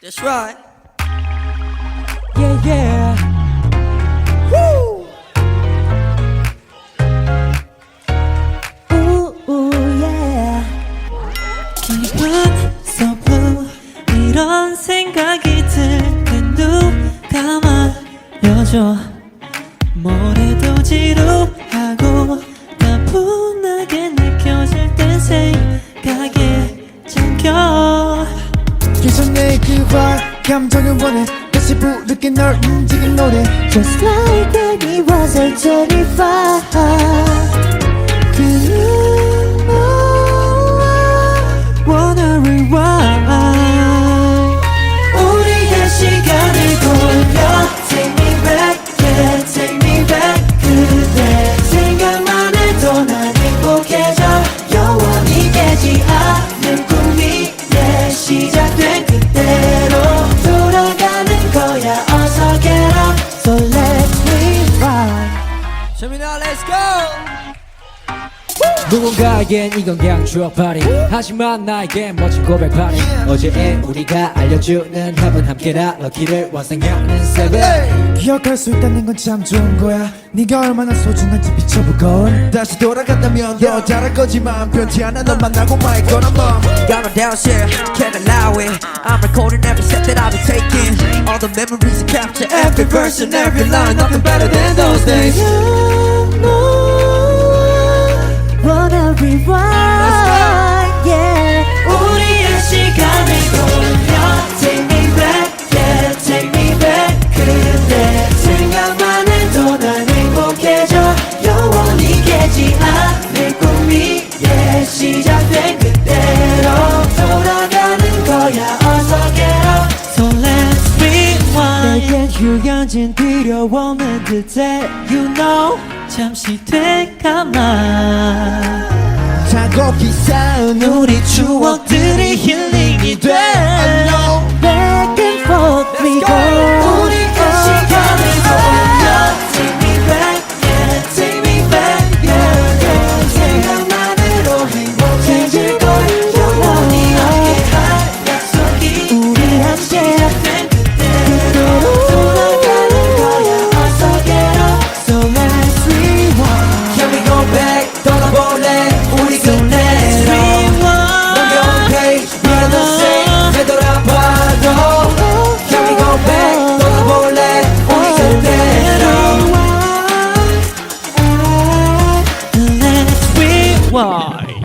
That's right. Yeah, yeah. Woo! Ooh, ooh, yeah. 기분 so blue 이런 생각이 들면 누가 말려줘 뭐래도 지루하고 나분하게 느껴질 땐 생각에 잠겨 계속 그와 감정을 원해 다시 부르게 널 움직인 노래 Just like that it was at 25 그는 너와 wanna rewind 우리의 시간을 돌려 Take me back, yeah, take me back 그대 생각만 해도 난 행복해져 영원히 깨지 않는 꿈이 시작된 그대로 돌아가는 거야 어서 get up So let's rewind 재민아, let's go. 누군가에겐 이건 그냥 추억팔이 하지만 나에겐 멋진 고백팔이 어제의 우리가 알려주는 합은 함께라 럭키를 완성하는 세븐 기억할 수 있다는 건 참 좋은 거야 네가 얼마나 소중한지 비춰보고 다시 돌아간다면 더 잘할 거지만 변치 않아 널 만나고 말 거란 맘 Got no doubts here, can't allow it. I'm recording every step that I've been taking. All the memories I capture, every verse and every line. Nothing better than those days. Wanna rewind yeah 우리의 시간을 돌려 Take me back yeah take me back 그대 생각만 해도 난 행복해져 영원히 깨지 않을 꿈이 yeah 시작된 그대로 돌아가는 거야 어서 get up So let's rewind 내겐 휴양진 필요 없는 듯해 You know 잠시 되감아 작곡이 쌓은 우리 추억들이 힐링이 돼 I know Back and forth we go 우리의 시간을 돌려 Take me back, yeah, take me back, yeah 생각만으로 행복해질 걸 영원히 함께할 약속이 우리 함께 된 그대로 돌아가는 거야 어서 get up So let's rewind Can we go back? 떠나볼래? 우리 그대로. 넘겨온 page, we're the same. 되돌아봐도. Can we go back? 떠나볼래? 우리 그대로. Let's rewind